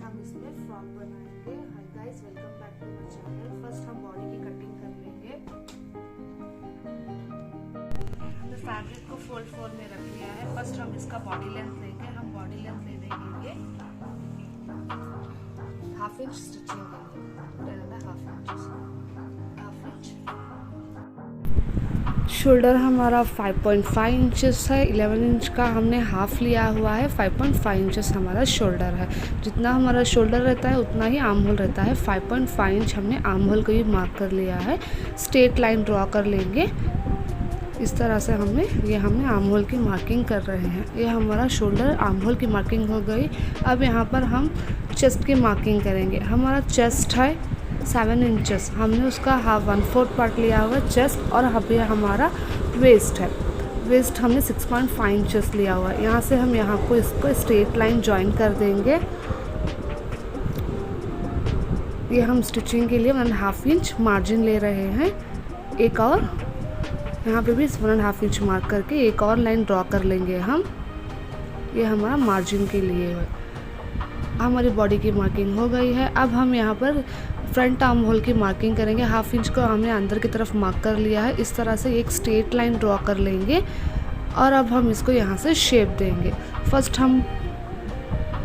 हम इसमें फ्रॉक बनाएंगे। Hi guys, welcome back to my channel. First हम बॉडी की कटिंग कर लेंगे। हमने फैब्रिक को फोल्ड में रख लिया है। फर्स्ट हम इसका बॉडी लेंथ लेंगे। हम बॉडी लेंथ ले लेंगे 1/2 इंच स्टिचिंग के लिए, 1/2 इंच। शोल्डर हमारा 5.5 इंचेस है। 11 इंच का हमने हाफ लिया हुआ है। 5.5 इंचेस हमारा शोल्डर है। जितना हमारा शोल्डर रहता है उतना ही आर्म होल रहता है। 5.5 इंच हमने आर्म होल को भी मार्क कर लिया है। स्ट्रेट लाइन ड्रॉ कर लेंगे इस तरह से। हमने आर्म होल की मार्किंग कर रहे हैं। ये हमारा शोल्डर आर्म होल की मार्किंग हो गई। अब यहाँ पर हम चेस्ट की मार्किंग करेंगे। हमारा चेस्ट है 7 इंचेस। हमने उसका 1/4 पार्ट लिया हुआ चेस्ट। और अभी हमारा वेस्ट है। वेस्ट हमने 6.5 इंचेस लिया हुआ है। यहाँ से हम यहाँ को इसको स्ट्रेट लाइन ज्वाइन कर देंगे। ये हम स्टिचिंग के लिए 1.5 इंच मार्जिन ले रहे हैं। एक और यहाँ पे भी 1.5 इंच मार्क करके एक और लाइन ड्रॉ कर लेंगे हम। ये हमारा मार्जिन के लिए है। हमारी बॉडी की मार्किंग हो गई है। अब हम यहाँ पर फ्रंट आर्म होल की मार्किंग करेंगे। 1/2 इंच को हमने अंदर की तरफ मार्क कर लिया है। इस तरह से एक स्ट्रेट लाइन ड्रॉ कर लेंगे और अब हम इसको यहाँ से शेप देंगे। फर्स्ट हम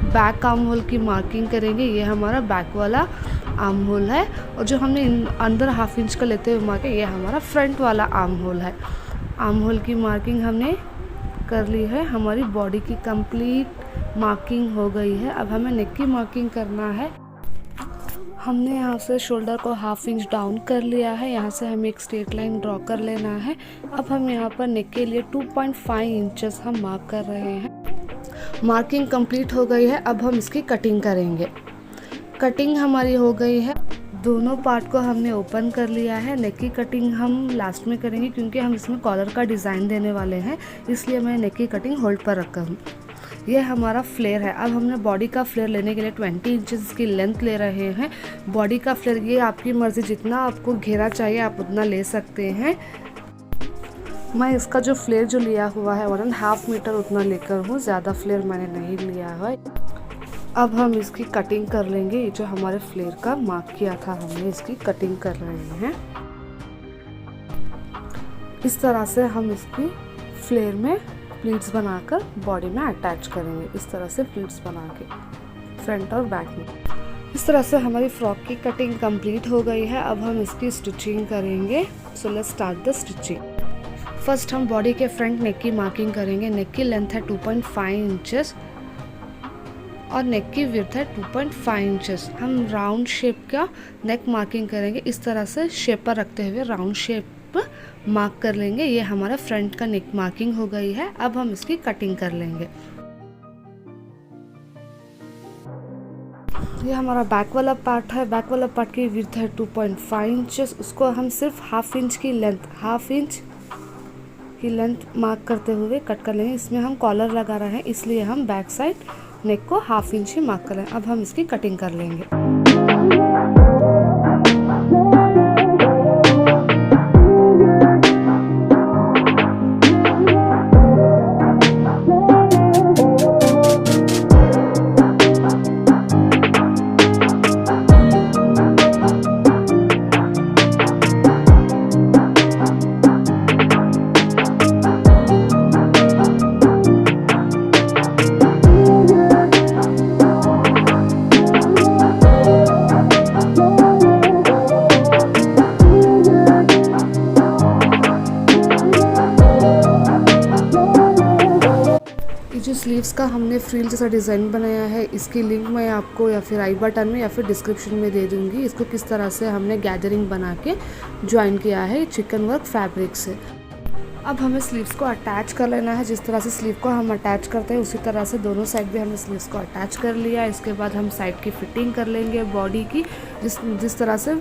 बैक आर्म होल की मार्किंग करेंगे। ये हमारा बैक वाला आर्म होल है। और जो हमने अंदर 1/2 इंच का लेते हुए मार्क है, ये हमारा फ्रंट वाला आर्म होल है। आर्म होल की मार्किंग हमने कर ली है। हमारी बॉडी की कंप्लीट मार्किंग हो गई है। अब हमें नेक की मार्किंग करना है। हमने यहाँ से शोल्डर को 1/2 इंच डाउन कर लिया है। यहाँ से हमें एक स्ट्रेट लाइन ड्रॉ कर लेना है। अब हम यहाँ पर नेक के लिए 2.5 इंचेस हम मार्क कर रहे हैं। मार्किंग कंप्लीट हो गई है। अब हम इसकी कटिंग करेंगे। कटिंग हमारी हो गई है। दोनों पार्ट को हमने ओपन कर लिया है। नेक की कटिंग हम लास्ट में करेंगे क्योंकि हम इसमें कॉलर का डिज़ाइन देने वाले हैं, इसलिए मैं नेक की कटिंग होल्ड पर रखा हूँ। ये हमारा फ्लेयर है। अब हमने बॉडी का फ्लेयर लेने के लिए 20 इंचेस की लेंथ ले रहे हैं। बॉडी का फ्लेयर ये आपकी मर्ज़ी, जितना आपको घेरा चाहिए आप उतना ले सकते हैं। मैं इसका जो फ्लेयर जो लिया हुआ है 1.5 मीटर उतना लेकर हूँ, ज़्यादा फ्लेयर मैंने नहीं लिया है। अब हम इसकी कटिंग कर लेंगे। ये जो हमारे फ्लेयर का मार्क किया था हमने, इसकी कटिंग कर रहे हैं। इस तरह से हम इसकी फ्लेयर में प्लीट्स बनाकर बॉडी में अटैच करेंगे। इस तरह से प्लीट्स बना के फ्रंट और बैक में। इस तरह से हमारी फ्रॉक की कटिंग कंप्लीट हो गई है। अब हम इसकी स्टिचिंग करेंगे। So let's start the stitching. First हम बॉडी के फ्रंट नेक की मार्किंग करेंगे। नेक की लेंथ है 2.5 इंचेस और नेक की विड्थ है 2.5 इंचेस। हम राउंड शेप का नेक मार्किंग करेंगे। इस तरह से शेप पर रखते हुए राउंड शेप मार्क कर लेंगे। ये हमारा फ्रंट का नेक मार्किंग हो गई है। अब हम इसकी कटिंग कर लेंगे। ये हमारा बैक वाला पार्ट है। बैक वाला पार्ट की विड्थ है 2.5 इंचेस। उसको हम सिर्फ 1/2 इंच की लेंथ मार्क करते हुए कट कर लेंगे। इसमें हम कॉलर लगा रहे हैं, इसलिए हम बैक साइड नेक को 1/2 इंच ही मार्क कर लें। अब हम इसकी कटिंग कर लेंगे। जो स्लीव्स का हमने फ्रिल जैसा डिज़ाइन बनाया है, इसकी लिंक मैं आपको या फिर आई बटन में या फिर डिस्क्रिप्शन में दे दूंगी। इसको किस तरह से हमने गैदरिंग बना के ज्वाइन किया है चिकन वर्क फैब्रिक से। अब हमें स्लीव्स को अटैच कर लेना है। जिस तरह से स्लीव को हम अटैच करते हैं उसी तरह से दोनों साइड भी हमने स्लीव्स को अटैच कर लिया। इसके बाद हम साइड की फिटिंग कर लेंगे बॉडी की। जिस तरह से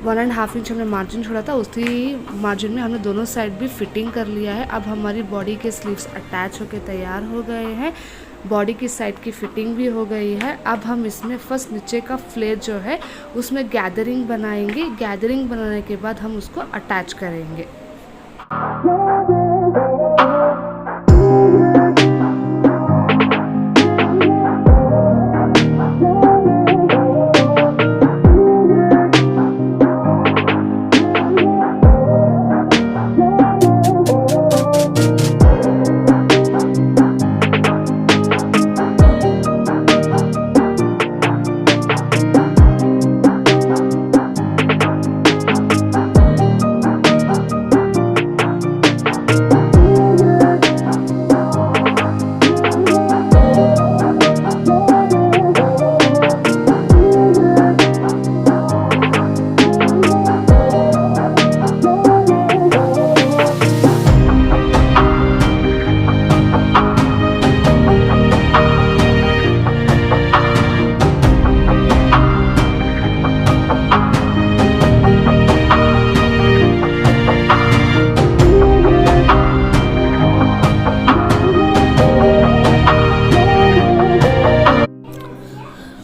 1.5 इंच हमने मार्जिन छोड़ा था, उसी मार्जिन में हमने दोनों साइड भी फिटिंग कर लिया है। अब हमारी बॉडी के स्लीव्स अटैच होकर तैयार हो गए हैं। बॉडी की साइड की फिटिंग भी हो गई है। अब हम इसमें फर्स्ट नीचे का फ्लेयर जो है उसमें गैदरिंग बनाएंगे। गैदरिंग बनाने के बाद हम उसको अटैच करेंगे।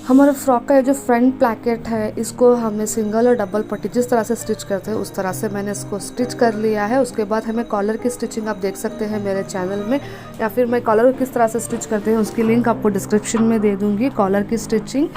हमारा फ्रॉक का ये जो फ्रंट प्लैकेट है इसको हमें सिंगल और डबल पट्टी जिस तरह से स्टिच करते हैं उस तरह से मैंने इसको स्टिच कर लिया है। उसके बाद हमें कॉलर की स्टिचिंग आप देख सकते हैं मेरे चैनल में, या फिर मैं कॉलर किस तरह से स्टिच करते हैं उसकी लिंक आपको डिस्क्रिप्शन में दे दूँगी, कॉलर की स्टिचिंग।